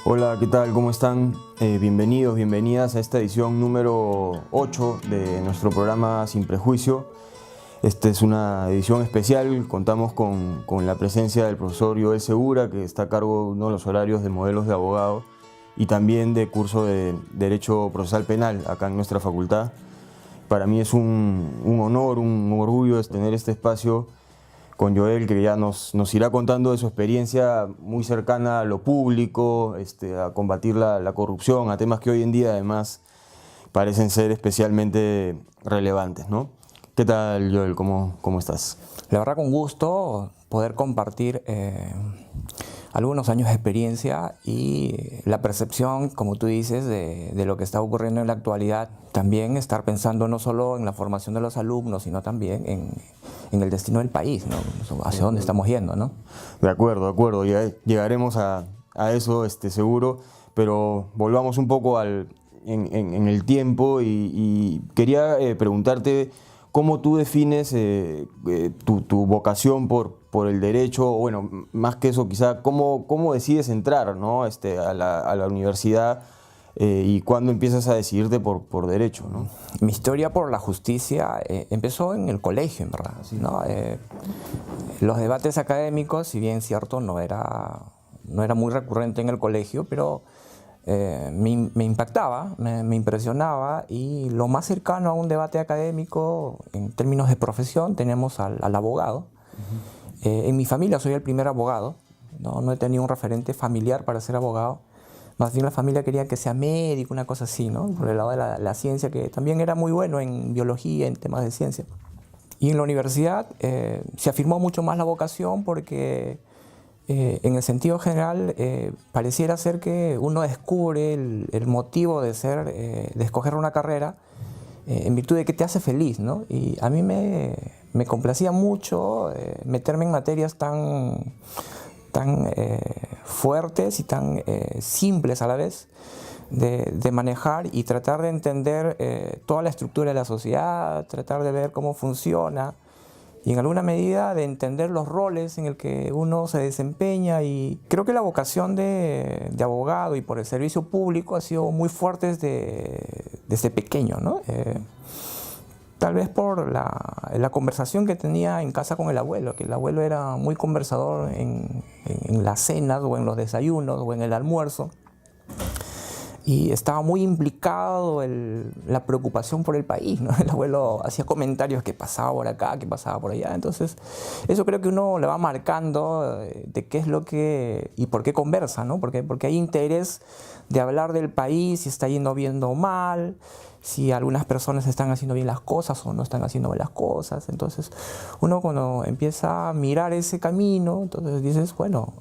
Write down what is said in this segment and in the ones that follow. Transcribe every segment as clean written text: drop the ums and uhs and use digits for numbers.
Hola, ¿qué tal? ¿Cómo están? Bienvenidos, bienvenidas a esta edición número 8 de nuestro programa Sin Prejuicio. Esta es una edición especial, contamos con la presencia del profesor Joel Segura, que está a cargo de uno de los horarios de modelos de abogado y también de curso de Derecho Procesal Penal acá en nuestra facultad. Para mí es un honor, un orgullo tener este espacio con Joel, que ya nos irá contando de su experiencia muy cercana a lo público, a combatir la corrupción, a temas que hoy en día además parecen ser especialmente relevantes, ¿no? ¿Qué tal, Joel? ¿Cómo estás? La verdad, con gusto poder compartir algunos años de experiencia y la percepción, como tú dices, de lo que está ocurriendo en la actualidad. También estar pensando no solo en la formación de los alumnos, sino también en el destino del país, ¿no? Hacia dónde estamos yendo, ¿no? De acuerdo. Ya llegaremos a eso, seguro, pero volvamos un poco en el tiempo y quería preguntarte cómo tú defines tu vocación por el derecho, o bueno, más que eso quizá, cómo decides entrar, ¿no? a la universidad y cuándo empiezas a decidirte por derecho, ¿no? Mi historia por la justicia empezó en el colegio, en verdad, ¿no? Los debates académicos, si bien cierto, no era muy recurrente en el colegio, pero me impactaba, me impresionaba, y lo más cercano a un debate académico en términos de profesión tenemos al abogado. En mi familia soy el primer abogado, no he tenido un referente familiar para ser abogado. Más bien la familia quería que sea médico, una cosa así, ¿no? Por el lado de la ciencia, que también era muy bueno en biología, en temas de ciencia. Y en la universidad se afirmó mucho más la vocación porque en el sentido general pareciera ser que uno descubre el motivo de escoger una carrera en virtud de que te hace feliz, ¿no? Y a mí me complacía mucho meterme en materias tan fuertes y tan simples a la vez de manejar, y tratar de entender toda la estructura de la sociedad, tratar de ver cómo funciona y en alguna medida de entender los roles en el que uno se desempeña. Y creo que la vocación de abogado y por el servicio público ha sido muy fuerte desde pequeño, ¿no? Tal vez por la conversación que tenía en casa con el abuelo, que el abuelo era muy conversador en las cenas o en los desayunos o en el almuerzo, y estaba muy implicado la preocupación por el país, ¿no? El abuelo hacía comentarios que pasaba por acá, que pasaba por allá. Entonces eso creo que uno le va marcando de qué es lo que y por qué conversa, ¿no? Porque hay interés de hablar del país, si está yendo bien o mal, si algunas personas están haciendo bien las cosas o no están haciendo bien las cosas. Entonces uno, cuando empieza a mirar ese camino, entonces dices, bueno,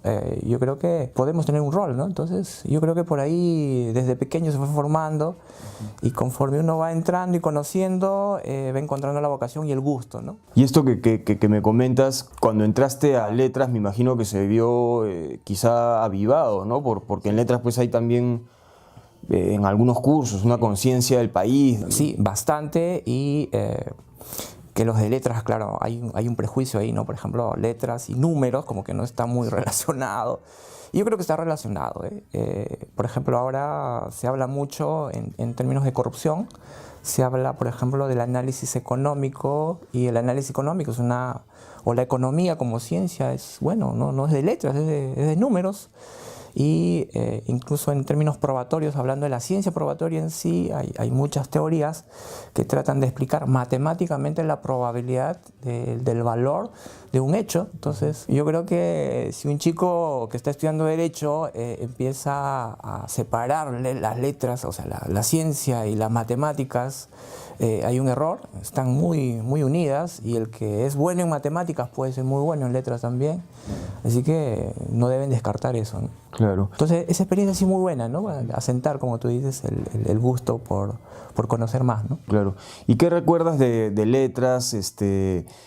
yo creo que podemos tener un rol, ¿no? Entonces yo creo que por ahí desde pequeño se fue formando, y conforme uno va entrando y conociendo, va encontrando la vocación y el gusto, ¿no? Y esto que me comentas, cuando entraste a letras, me imagino que se vio quizá avivado, ¿no? Porque en letras pues hay también en algunos cursos una conciencia del país. Sí, bastante, y que los de letras, claro, hay un prejuicio ahí, ¿no? Por ejemplo, letras y números como que no está muy relacionado. Y yo creo que está relacionado, ¿eh? Por ejemplo, ahora se habla mucho en términos de corrupción. Se habla, por ejemplo, del análisis económico, y el análisis económico o la economía como ciencia es, bueno, no es de letras, es de números. Y incluso en términos probatorios, hablando de la ciencia probatoria en sí, hay muchas teorías que tratan de explicar matemáticamente la probabilidad del valor de un hecho. Entonces yo creo que si un chico que está estudiando Derecho empieza a separar las letras, o sea, la ciencia y las matemáticas, hay un error. Están muy unidas, y el que es bueno en matemáticas puede ser muy bueno en letras también. Así que no deben descartar eso, ¿no? Claro. Entonces esa experiencia sí muy buena, ¿no? Asentar, como tú dices, el gusto por conocer más, ¿no? Claro. ¿Y qué recuerdas de letras?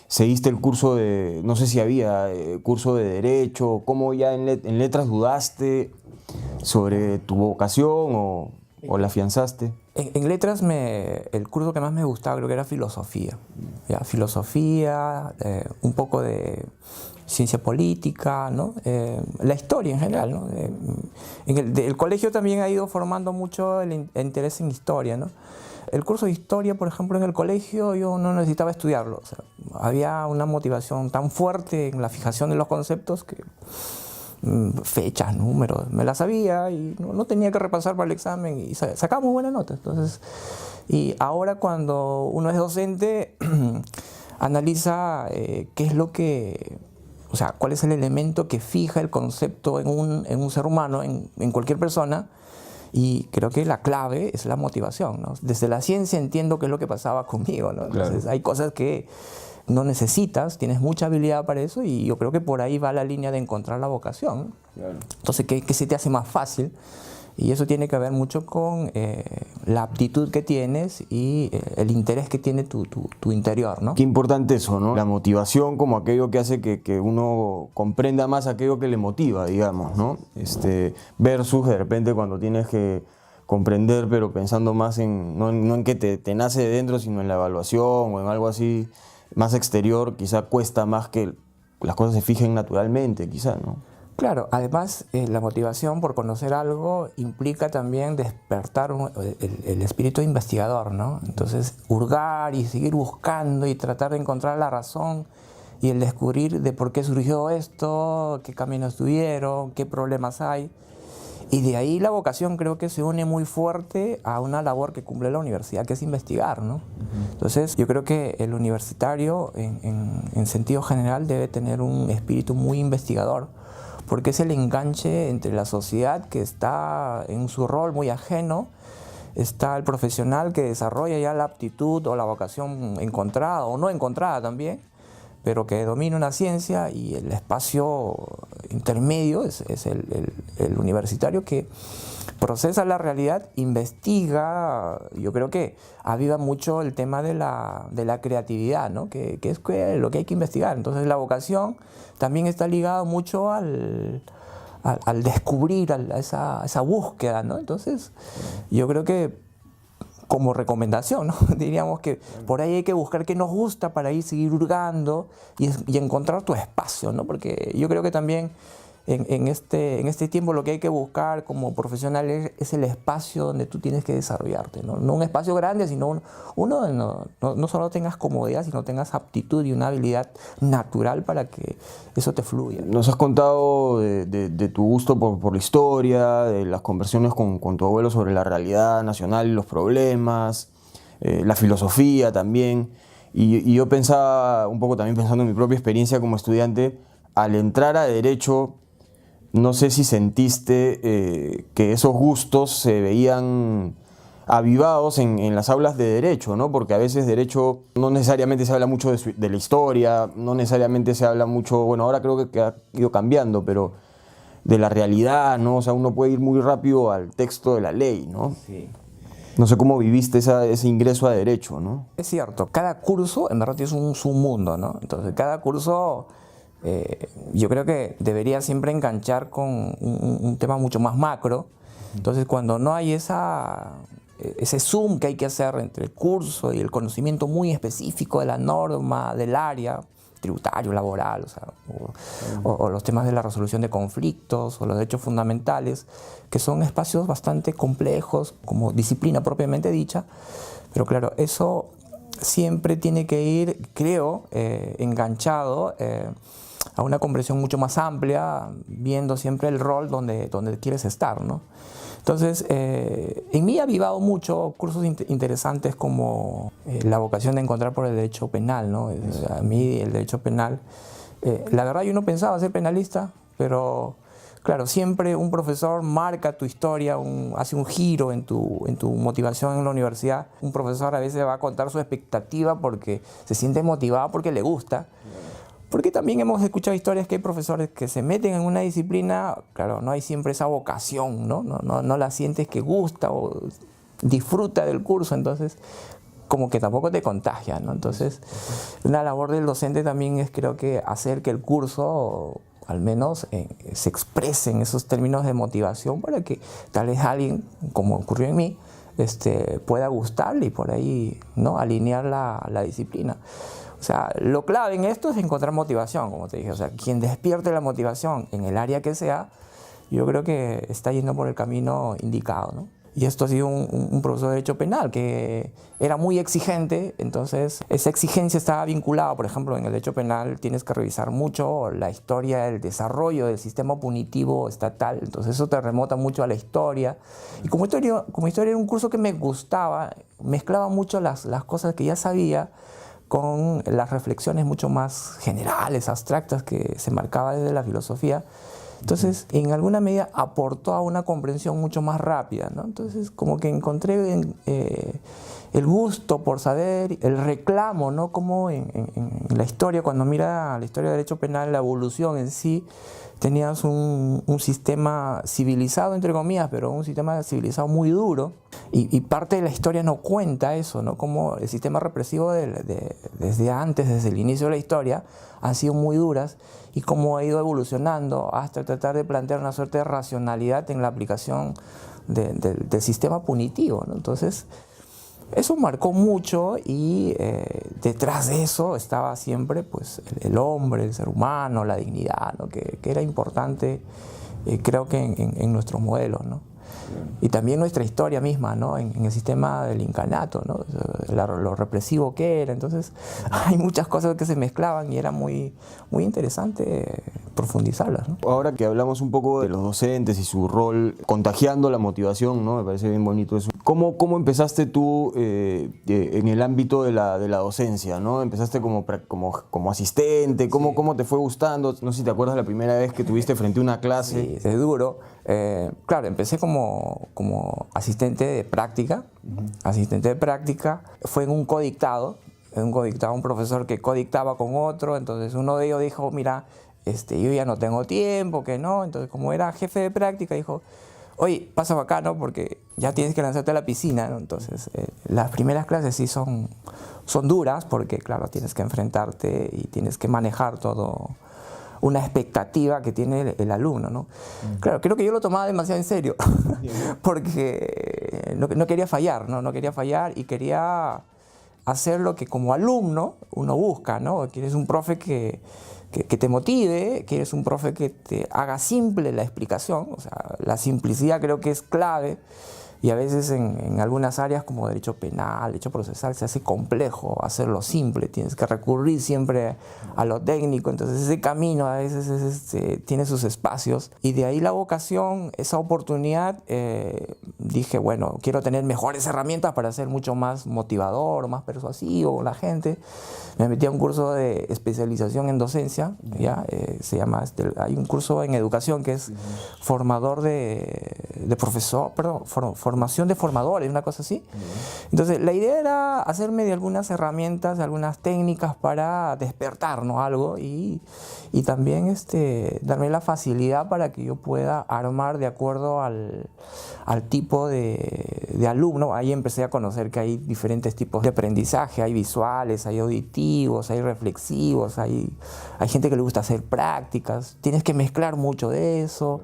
¿Seguiste el curso no sé si había curso de Derecho? ¿Cómo ya en letras dudaste sobre tu vocación o la afianzaste? En letras el curso que más me gustaba creo que era filosofía. ¿Ya? Filosofía, un poco de ciencia política, ¿no? La historia en general, ¿no? El colegio también ha ido formando mucho el interés en historia, ¿no? El curso de historia, por ejemplo, en el colegio yo no necesitaba estudiarlo. O sea, había una motivación tan fuerte en la fijación de los conceptos que fechas, números, me las sabía y no tenía que repasar para el examen y sacaba muy buenas notas. Entonces, y ahora cuando uno es docente, analiza qué es lo que, o sea, cuál es el elemento que fija el concepto en un ser humano, en cualquier persona, y creo que la clave es la motivación, ¿no? Desde la ciencia entiendo qué es lo que pasaba conmigo, ¿no? Entonces, Claro. hay cosas que no necesitas, tienes mucha habilidad para eso y yo creo que por ahí va la línea de encontrar la vocación. Claro. Entonces, ¿qué se te hace más fácil? Y eso tiene que ver mucho con la aptitud que tienes y el interés que tiene tu interior, ¿no? Qué importante eso, ¿no? La motivación como aquello que hace que uno comprenda más aquello que le motiva, digamos, ¿no? Versus de repente cuando tienes que comprender, pero pensando más no en que te nace de dentro, sino en la evaluación o en algo así más exterior, quizá cuesta más que las cosas se fijen naturalmente, quizá, ¿no? Claro, además la motivación por conocer algo implica también despertar el espíritu investigador, ¿no? Entonces, hurgar y seguir buscando y tratar de encontrar la razón y el descubrir de por qué surgió esto, qué caminos tuvieron, qué problemas hay. Y de ahí la vocación creo que se une muy fuerte a una labor que cumple la universidad, que es investigar, ¿no? Entonces, yo creo que el universitario, en sentido general, debe tener un espíritu muy investigador, porque es el enganche entre la sociedad que está en su rol muy ajeno, está el profesional que desarrolla ya la aptitud o la vocación encontrada o no encontrada también, pero que domina una ciencia, y el espacio intermedio es el universitario que procesa la realidad, investiga. Yo creo que aviva mucho el tema de la creatividad, ¿no? que es lo que hay que investigar. Entonces la vocación también está ligada mucho al descubrir, a esa búsqueda, ¿no? Entonces yo creo que como recomendación, ¿no? Diríamos que por ahí hay que buscar qué nos gusta para ir seguir hurgando y encontrar tu espacio, ¿no? Porque yo creo que también en este tiempo lo que hay que buscar como profesional es el espacio donde tú tienes que desarrollarte, ¿no? No un espacio grande, sino uno donde no solo tengas comodidad, sino tengas aptitud y una habilidad natural para que eso te fluya. Nos has contado de tu gusto por la historia, de las conversaciones con tu abuelo sobre la realidad nacional y los problemas, la filosofía también. Y yo pensaba, un poco también pensando en mi propia experiencia como estudiante, al entrar a Derecho, no sé si sentiste que esos gustos se veían avivados en las aulas de Derecho, ¿no? Porque a veces Derecho no necesariamente se habla mucho de la historia, no necesariamente se habla mucho, bueno, ahora creo que ha ido cambiando, pero de la realidad, ¿no? O sea, uno puede ir muy rápido al texto de la ley, ¿no? Sí. No sé cómo viviste ese ingreso a Derecho, ¿no? Es cierto, cada curso en verdad es su mundo, ¿no? Entonces cada curso yo creo que debería siempre enganchar con un tema mucho más macro. Entonces cuando no hay ese zoom que hay que hacer entre el curso y el conocimiento muy específico de la norma, del área, tributario, laboral, o sea, o los temas de la resolución de conflictos o los derechos fundamentales, que son espacios bastante complejos como disciplina propiamente dicha, pero claro, eso siempre tiene que ir, creo, enganchado a una comprensión mucho más amplia, viendo siempre el rol donde quieres estar, ¿no? Entonces, en mí ha avivado mucho cursos interesantes como la vocación de encontrar por el derecho penal, ¿no? A mí el derecho penal, la verdad yo no pensaba ser penalista, pero claro, siempre un profesor marca tu historia, hace un giro en tu motivación en la universidad. Un profesor a veces va a contar su expectativa porque se siente motivado, porque le gusta. Porque también hemos escuchado historias que hay profesores que se meten en una disciplina, claro, no hay siempre esa vocación, ¿no? No la sientes que gusta o disfruta del curso, entonces como que tampoco te contagia, ¿no? Entonces, una labor del docente también es, creo que, hacer que el curso, al menos, se exprese en esos términos de motivación para que tal vez alguien, como ocurrió en mí, pueda gustarle y por ahí, ¿no?, alinear la disciplina. O sea, lo clave en esto es encontrar motivación, como te dije. O sea, quien despierte la motivación en el área que sea, yo creo que está yendo por el camino indicado, ¿no? Y esto ha sido un profesor de Derecho Penal que era muy exigente, entonces esa exigencia estaba vinculada, por ejemplo, en el Derecho Penal tienes que revisar mucho la historia del desarrollo del sistema punitivo estatal, entonces eso te remota mucho a la historia. Y como historia era un curso que me gustaba, mezclaba mucho las cosas que ya sabía con las reflexiones mucho más generales, abstractas que se marcaba desde la filosofía. Entonces, en alguna medida aportó a una comprensión mucho más rápida, ¿no? Entonces, como que encontré el gusto por saber, el reclamo, ¿no? Como en la historia, cuando mira la historia del derecho penal, la evolución en sí, tenías un sistema civilizado, entre comillas, pero un sistema civilizado muy duro, y parte de la historia no cuenta eso, ¿no? Como el sistema represivo desde antes, desde el inicio de la historia, han sido muy duras, y cómo ha ido evolucionando hasta tratar de plantear una suerte de racionalidad en la aplicación del sistema punitivo, ¿no? Entonces, eso marcó mucho, y detrás de eso estaba siempre pues, el hombre, el ser humano, la dignidad, ¿no?, que era importante, creo que en nuestros modelos, ¿no? Y también nuestra historia misma, ¿no?, en el sistema del incanato, ¿no?, lo represivo que era. Entonces hay muchas cosas que se mezclaban y era muy, muy interesante profundizarlas, ¿no? Ahora que hablamos un poco de los docentes y su rol contagiando la motivación, ¿no?, me parece bien bonito eso. ¿Cómo empezaste tú en el ámbito de la docencia, ¿no? ¿Empezaste como asistente? ¿Cómo te fue gustando? No sé si te acuerdas la primera vez que tuviste frente a una clase. Sí, es duro. Claro, empecé como asistente de práctica. Asistente de práctica. Fue en un codictado, un profesor que codictaba con otro. Entonces uno de ellos dijo, mira, yo ya no tengo tiempo, que no. Entonces, como era jefe de práctica, dijo, oye, pasa acá, ¿no?, porque ya tienes que lanzarte a la piscina, ¿no? Entonces, las primeras clases sí son duras, porque, claro, tienes que enfrentarte y tienes que manejar todo, una expectativa que tiene el alumno, ¿no? Claro, creo que yo lo tomaba demasiado en serio, porque no quería fallar, ¿no? No quería fallar, y quería hacer lo que como alumno uno busca, ¿no? Quieres un profe que te motive, quieres un profe que te haga simple la explicación. O sea, la simplicidad creo que es clave, y a veces en algunas áreas como derecho penal, derecho procesal, se hace complejo hacerlo simple, tienes que recurrir siempre a lo técnico. Entonces ese camino a veces tiene sus espacios, y de ahí la vocación, esa oportunidad. Dije, bueno, quiero tener mejores herramientas para ser mucho más motivador, más persuasivo con la gente. Me metí a un curso de especialización en docencia, ¿ya? Se llama, hay un curso en educación que es formador de profesor, perdón, formación de formadores, una cosa así. Entonces, la idea era hacerme de algunas herramientas, de algunas técnicas para despertar, ¿no?, algo, y también darme la facilidad para que yo pueda armar de acuerdo al tipo de alumno. Ahí empecé a conocer que hay diferentes tipos de aprendizaje, hay visuales, hay auditivos, hay reflexivos, hay gente que le gusta hacer prácticas, tienes que mezclar mucho de eso.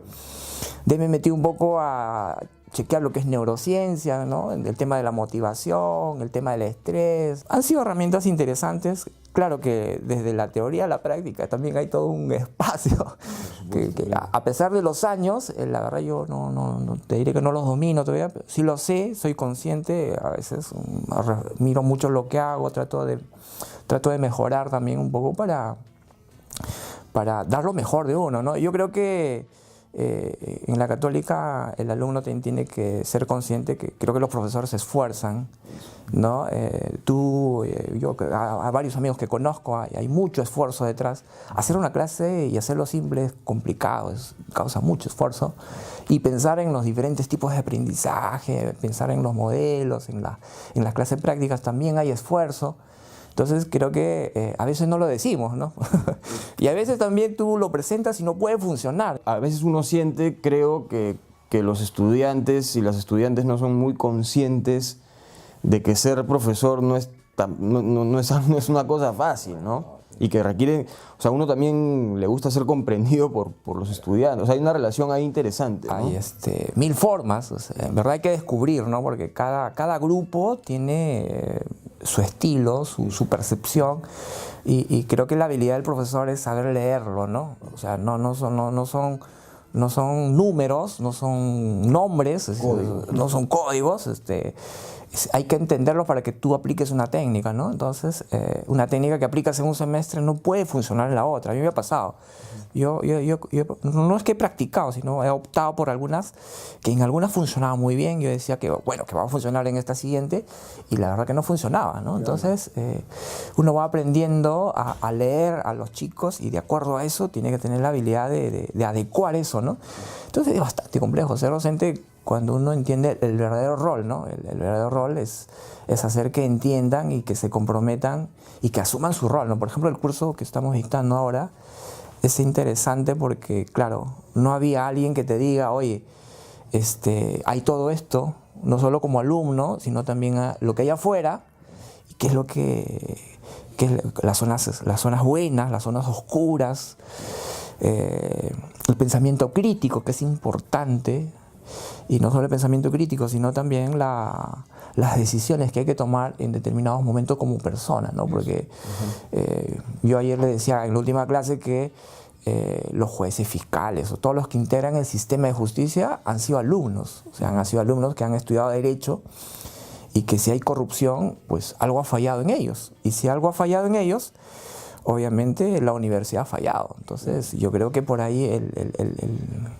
De ahí me metí un poco a chequear lo que es neurociencia, ¿no?, el tema de la motivación, el tema del estrés. Han sido herramientas interesantes. Claro que desde la teoría a la práctica también hay todo un espacio que a pesar de los años, la verdad yo no te diré que no los domino todavía, pero sí lo sé, soy consciente. A veces miro mucho lo que hago, trato de mejorar también un poco para dar lo mejor de uno, ¿no? Yo creo que en la católica el alumno tiene que ser consciente que creo que los profesores se esfuerzan, ¿no? Yo, a varios amigos que conozco, hay mucho esfuerzo detrás. Hacer una clase y hacerlo simple es complicado, causa mucho esfuerzo. Y pensar en los diferentes tipos de aprendizaje, pensar en los modelos, en las clases prácticas también hay esfuerzo. Entonces creo que a veces no lo decimos, ¿no? Y a veces también tú lo presentas y no puede funcionar. A veces uno siente, creo, que los estudiantes y las estudiantes no son muy conscientes de que ser profesor no es una cosa fácil, ¿no? y que requieren, o sea, uno también le gusta ser comprendido por los estudiantes. O sea, hay una relación ahí interesante, ¿no? Hay mil formas, o sea, en verdad hay que descubrir, ¿no? Porque cada grupo tiene su estilo, su percepción, y creo que la habilidad del profesor es saber leerlo, ¿no? O sea, no son números, no son nombres, no son códigos, hay que entenderlos para que tú apliques una técnica, ¿no? Entonces, una técnica que aplicas en un semestre no puede funcionar en la otra. A mí me ha pasado. Yo no es que he practicado, sino he optado por algunas, que en algunas funcionaba muy bien. Yo decía que, bueno, que va a funcionar en esta siguiente, y la verdad que no funcionaba, ¿no? Entonces, uno va aprendiendo a leer a los chicos, y de acuerdo a eso tiene que tener la habilidad de adecuar eso, ¿no? Entonces es bastante complejo ser docente cuando uno entiende el verdadero rol, ¿no? El verdadero rol es hacer que entiendan y que se comprometan y que asuman su rol, ¿no? Por ejemplo, el curso que estamos dictando ahora es interesante porque, claro, no había alguien que te diga, oye, hay todo esto, no solo como alumno, sino también a lo que hay afuera, y qué es lo que es las zonas buenas, las zonas oscuras, el pensamiento crítico, que es importante. Y no solo el pensamiento crítico, sino también las decisiones que hay que tomar en determinados momentos como persona, ¿no? Porque yo ayer le decía en la última clase que los jueces fiscales o todos los que integran el sistema de justicia han sido alumnos, o sea, han sido alumnos que han estudiado Derecho, y que si hay corrupción, pues algo ha fallado en ellos. Y si algo ha fallado en ellos, obviamente la universidad ha fallado. Entonces yo creo que por ahí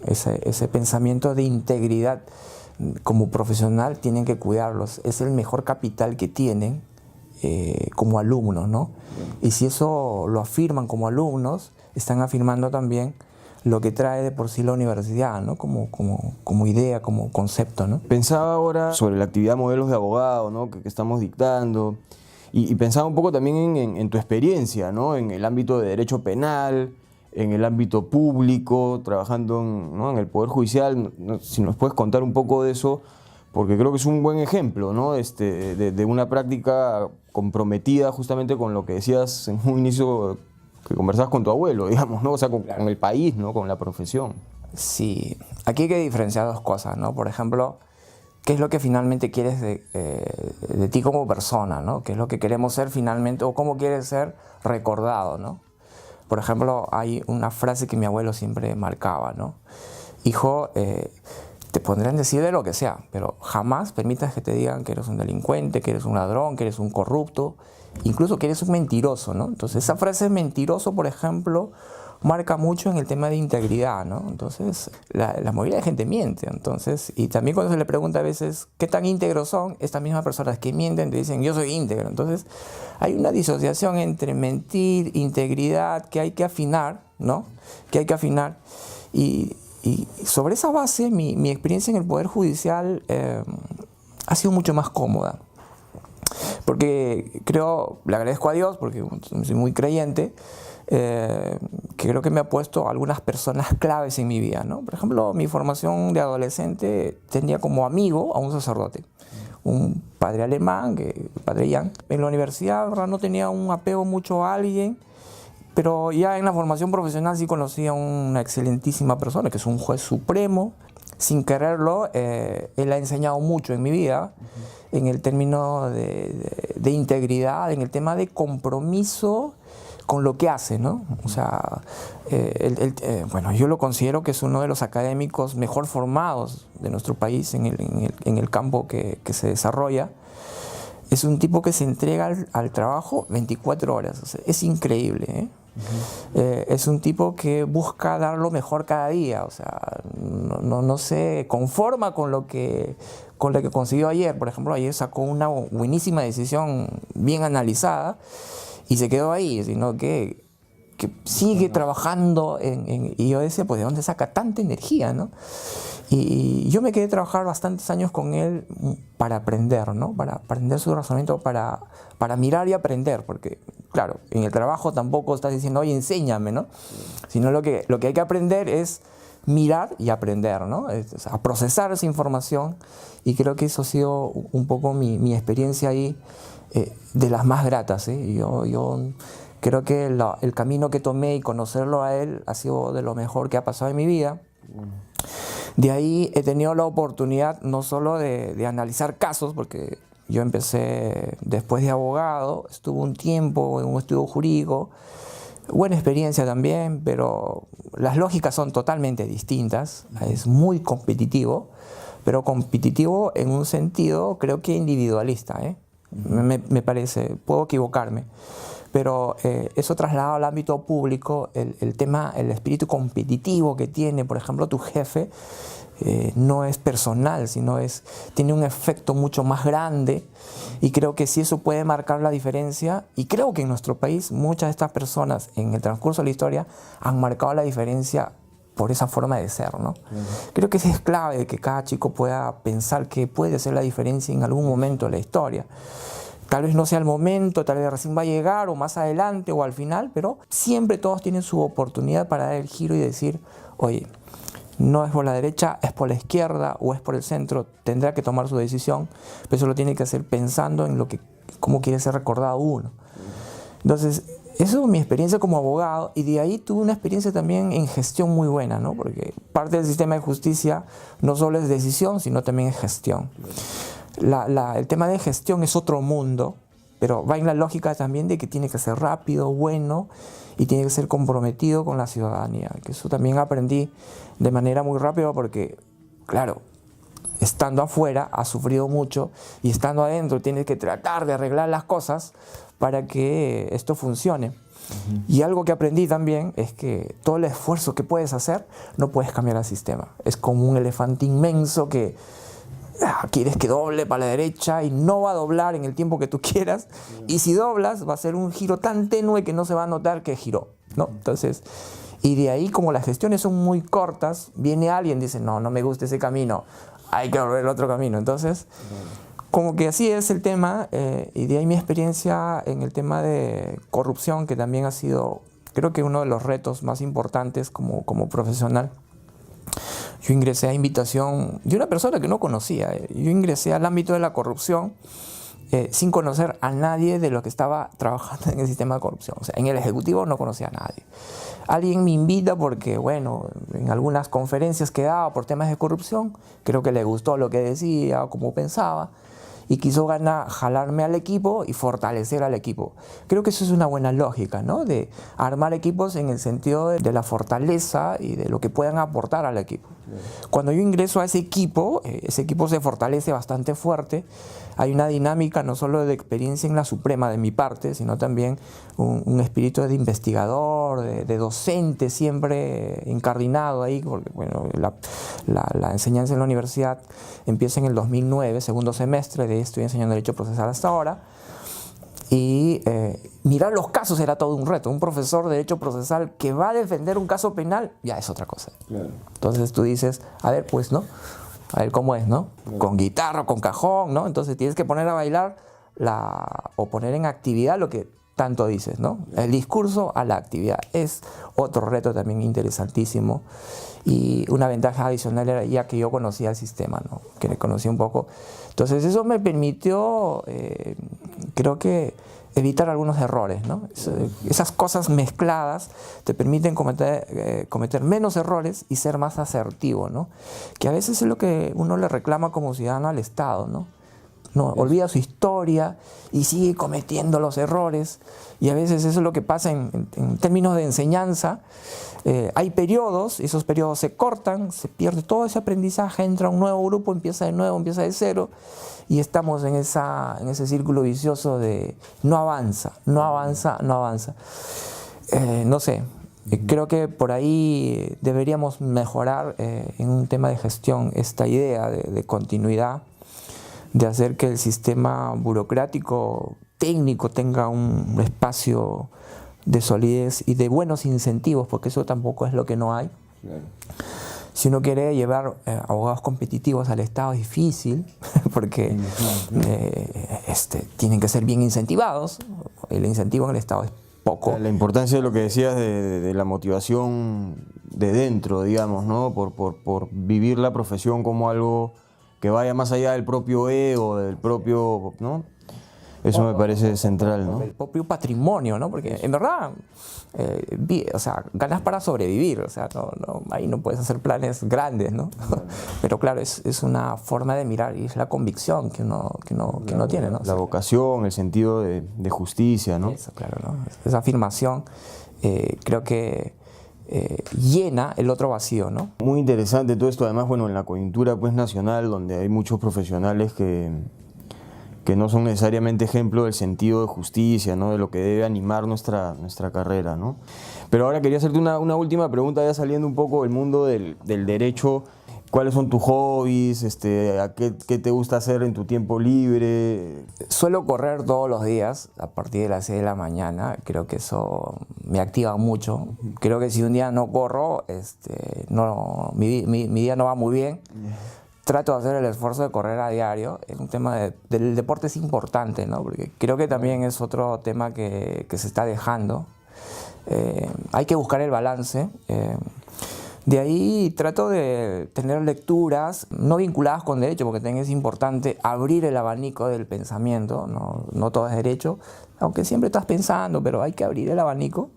ese pensamiento de integridad como profesional tienen que cuidarlos. Es el mejor capital que tienen como alumnos, ¿no? Y si eso lo afirman como alumnos, están afirmando también lo que trae de por sí la universidad, ¿no? Como idea, como concepto, ¿no? Pensaba ahora sobre la actividad modelos de abogado, ¿no? que estamos dictando. Y pensaba un poco también en tu experiencia, ¿no? En el ámbito de derecho penal, en el ámbito público, trabajando ¿no? en el Poder Judicial. Si nos puedes contar un poco de eso, porque creo que es un buen ejemplo, ¿no? De una práctica comprometida justamente con lo que decías en un inicio que conversabas con tu abuelo, digamos, ¿no? O sea, con el país, ¿no? Con la profesión. Sí, aquí hay que diferenciar dos cosas, ¿no? Por ejemplo, ¿qué es lo que finalmente quieres de ti como persona, ¿no? ¿Qué es lo que queremos ser finalmente, o cómo quieres ser recordado, ¿no? Por ejemplo, hay una frase que mi abuelo siempre marcaba, ¿no? Hijo, te podrán decir de lo que sea, pero jamás permitas que te digan que eres un delincuente, que eres un ladrón, que eres un corrupto, incluso que eres un mentiroso, ¿no? Entonces, esa frase mentiroso, por ejemplo, marca mucho en el tema de integridad, ¿no? Entonces, la mayoría de gente miente, entonces, y también cuando se le pregunta a veces qué tan íntegros son, estas mismas personas que mienten te dicen, yo soy íntegro. Entonces, hay una disociación entre mentir, integridad, que hay que afinar, ¿no? Que hay que afinar, y sobre esa base, mi experiencia en el Poder Judicial ha sido mucho más cómoda. Porque le agradezco a Dios, porque soy muy creyente, que creo que me ha puesto algunas personas claves en mi vida, ¿no? Por ejemplo, mi formación de adolescente tenía como amigo a un sacerdote, un padre alemán, el padre Jan. En la universidad, ¿verdad?, no tenía un apego mucho a alguien, pero ya en la formación profesional sí conocí a una excelentísima persona, que es un juez supremo. Sin quererlo, él ha enseñado mucho en mi vida, en el término de integridad, en el tema de compromiso con lo que hace, ¿no? O sea, bueno, yo lo considero que es uno de los académicos mejor formados de nuestro país en el campo que se desarrolla. Es un tipo que se entrega al trabajo 24 horas, o sea, es increíble, ¿eh? Es un tipo que busca dar lo mejor cada día, o sea, no se conforma con lo que consiguió ayer. Por ejemplo, ayer sacó una buenísima decisión bien analizada y se quedó ahí, sino que sigue trabajando y yo decía, pues ¿de dónde saca tanta energía, no? Y yo me quedé a trabajar bastantes años con él para aprender, ¿no? Para aprender su razonamiento, para mirar y aprender, porque, claro, en el trabajo tampoco estás diciendo, oye, enséñame, ¿no? Sino lo que hay que aprender es mirar y aprender, ¿no? A procesar esa información, y creo que eso ha sido un poco mi experiencia ahí, de las más gratas, ¿eh? Yo Creo que el camino que tomé y conocerlo a él ha sido de lo mejor que ha pasado en mi vida. De ahí he tenido la oportunidad no solo de analizar casos, porque yo empecé después de abogado, estuve un tiempo en un estudio jurídico, buena experiencia también, pero las lógicas son totalmente distintas, es muy competitivo, pero competitivo en un sentido creo que individualista, me parece, puedo equivocarme. Pero eso trasladado al ámbito público, el tema, el espíritu competitivo que tiene, por ejemplo, tu jefe, no es personal, sino tiene un efecto mucho más grande, y creo que sí eso puede marcar la diferencia, y creo que en nuestro país muchas de estas personas en el transcurso de la historia han marcado la diferencia por esa forma de ser, ¿no? Creo que eso es clave, de que cada chico pueda pensar que puede ser la diferencia en algún momento de la historia. Tal vez no sea el momento, tal vez recién va a llegar, o más adelante, o al final, pero siempre todos tienen su oportunidad para dar el giro y decir, oye, no es por la derecha, es por la izquierda o es por el centro, tendrá que tomar su decisión, pero eso lo tiene que hacer pensando en cómo quiere ser recordado uno. Entonces, eso es mi experiencia como abogado, y de ahí tuve una experiencia también en gestión muy buena, ¿no? Porque parte del sistema de justicia no solo es decisión, sino también es gestión. El tema de gestión es otro mundo, pero va en la lógica también de que tiene que ser rápido, bueno, y tiene que ser comprometido con la ciudadanía, que eso también aprendí de manera muy rápida, porque, claro, estando afuera has sufrido mucho, y estando adentro tienes que tratar de arreglar las cosas para que esto funcione. Y algo que aprendí también es que todo el esfuerzo que puedes hacer no puedes cambiar el sistema. Es como un elefante inmenso que quieres que doble para la derecha y no va a doblar en el tiempo que tú quieras, y si doblas va a ser un giro tan tenue que no se va a notar que giró, ¿no? Entonces, y de ahí, como las gestiones son muy cortas, viene alguien y dice, no me gusta ese camino, hay que volver el otro camino. Entonces, como que así es el tema, y de ahí mi experiencia en el tema de corrupción, que también ha sido, creo que uno de los retos más importantes como profesional. Yo ingresé a invitación de una persona que no conocía. Yo ingresé al ámbito de la corrupción sin conocer a nadie de los que estaba trabajando en el sistema de corrupción. O sea, en el ejecutivo no conocía a nadie. Alguien me invita porque, bueno, en algunas conferencias que daba por temas de corrupción, creo que le gustó lo que decía o cómo pensaba, y quiso jalarme al equipo y fortalecer al equipo. Creo que eso es una buena lógica, ¿no? De armar equipos en el sentido de la fortaleza y de lo que puedan aportar al equipo. Cuando yo ingreso a ese equipo se fortalece bastante fuerte. Hay una dinámica no solo de experiencia en la Suprema de mi parte, sino también un espíritu de investigador, de docente, siempre incardinado ahí, porque bueno, la enseñanza en la universidad empieza en el 2009, segundo semestre, de ahí estoy enseñando Derecho Procesal hasta ahora. Y mirar los casos era todo un reto. Un profesor de Derecho Procesal que va a defender un caso penal, ya es otra cosa. Claro. Entonces tú dices, a ver, pues, ¿no? A ver cómo es, ¿no? Claro. Con guitarra, con cajón, ¿no? Entonces tienes que poner a bailar o poner en actividad lo que tanto dices, ¿no? El discurso a la actividad. Es otro reto también interesantísimo. Y una ventaja adicional era ya que yo conocía el sistema, ¿no? Que le conocía un poco. Entonces eso me permitió, creo que, evitar algunos errores, ¿no? Esas cosas mezcladas te permiten cometer menos errores y ser más asertivo, ¿no? Que a veces es lo que uno le reclama como ciudadano al Estado, ¿no? No, olvida su historia y sigue cometiendo los errores, y a veces eso es lo que pasa en términos de enseñanza. Hay periodos, esos periodos se cortan, se pierde todo ese aprendizaje, entra un nuevo grupo, empieza de nuevo, empieza de cero, y estamos en ese círculo vicioso de no avanza. No sé, creo que por ahí deberíamos mejorar en un tema de gestión esta idea de continuidad, de hacer que el sistema burocrático técnico tenga un espacio de solidez y de buenos incentivos, porque eso tampoco es lo que no hay. Claro. Si uno quiere llevar abogados competitivos al Estado es difícil, porque tienen que ser bien incentivados. El incentivo en el Estado es poco. La importancia de lo que decías de la motivación de dentro, digamos, ¿no? Por vivir la profesión como algo que vaya más allá del propio ego, del propio, ¿no? Eso me parece central, ¿no? El propio patrimonio, ¿no? Porque en verdad, o sea, ganas para sobrevivir, o sea, ahí no puedes hacer planes grandes, ¿no? Pero claro, es una forma de mirar y es la convicción que uno tiene, ¿no? La vocación, el sentido de justicia, ¿no? Eso, claro, ¿no? Esa afirmación creo que llena el otro vacío, ¿no? Muy interesante todo esto, además, bueno, en la coyuntura pues nacional, donde hay muchos profesionales que no son necesariamente ejemplo del sentido de justicia, ¿no? De lo que debe animar nuestra carrera, ¿no? Pero ahora quería hacerte una última pregunta, ya saliendo un poco del mundo del derecho. ¿Cuáles son tus hobbies? ¿Qué te gusta hacer en tu tiempo libre? Suelo correr todos los días a partir de las 6 de la mañana. Creo que eso me activa mucho. Creo que si un día no corro, mi día no va muy bien. Trato de hacer el esfuerzo de correr a diario. Es un tema del deporte es importante, ¿no? Porque creo que también es otro tema que se está dejando. Hay que buscar el balance. De ahí trato de tener lecturas no vinculadas con derecho, porque también es importante abrir el abanico del pensamiento. No todo es derecho, aunque siempre estás pensando, pero hay que abrir el abanico.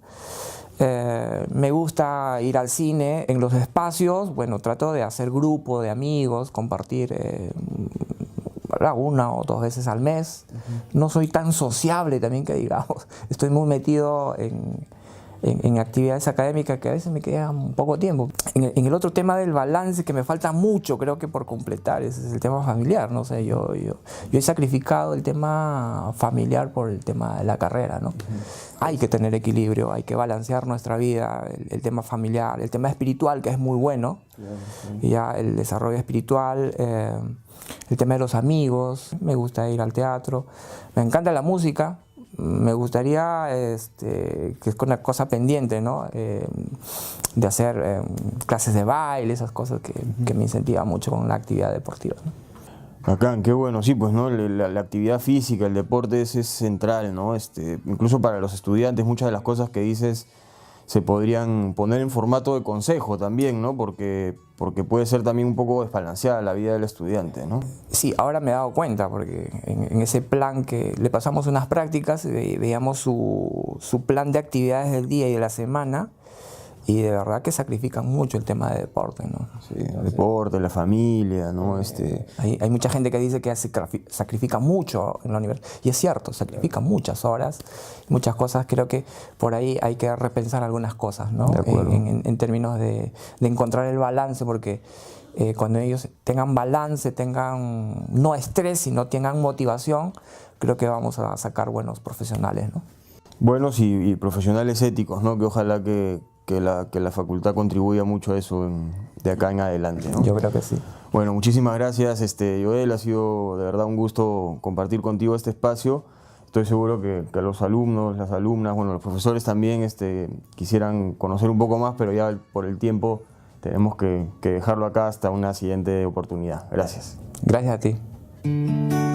Me gusta ir al cine en los espacios. Bueno, trato de hacer grupo de amigos, compartir 1 o 2 veces al mes. No soy tan sociable también que digamos. Estoy muy metido en actividades académicas que a veces me queda un poco tiempo. En el otro tema del balance que me falta mucho, creo que por completar, es el tema familiar. No sé, yo he sacrificado el tema familiar por el tema de la carrera, ¿no? Hay que tener equilibrio, hay que balancear nuestra vida, el tema familiar, el tema espiritual, que es muy bueno, ya el desarrollo espiritual, el tema de los amigos. Me gusta ir al teatro, me encanta la música. Me gustaría, que es una cosa pendiente, ¿no? De hacer clases de baile, esas cosas que me incentivan mucho con la actividad deportiva, ¿no? Bacán, qué bueno, sí, pues, ¿no? La actividad física, el deporte es central, ¿no? Incluso para los estudiantes, muchas de las cosas que dices se podrían poner en formato de consejo también, ¿no? Porque puede ser también un poco desbalanceada la vida del estudiante, ¿no? Sí, ahora me he dado cuenta, porque en ese plan que le pasamos unas prácticas, veíamos su plan de actividades del día y de la semana, y de verdad que sacrifican mucho el tema de deporte, ¿no? Sí, el deporte, la familia, ¿no? Hay mucha gente que dice que sacrifica mucho en la universidad, y es cierto, sacrifica muchas horas, muchas cosas. Creo que por ahí hay que repensar algunas cosas, ¿no? En términos de encontrar el balance, porque cuando ellos tengan balance, tengan no estrés, sino tengan motivación, creo que vamos a sacar buenos profesionales, ¿no? Buenos y profesionales éticos, ¿no? Que ojalá que la facultad contribuya mucho a eso de acá en adelante, ¿no? Yo creo que sí. Bueno, muchísimas gracias, Joel. Ha sido de verdad un gusto compartir contigo este espacio. Estoy seguro que los alumnos, las alumnas, bueno, los profesores también quisieran conocer un poco más, pero ya por el tiempo tenemos que dejarlo acá hasta una siguiente oportunidad. Gracias. Gracias a ti.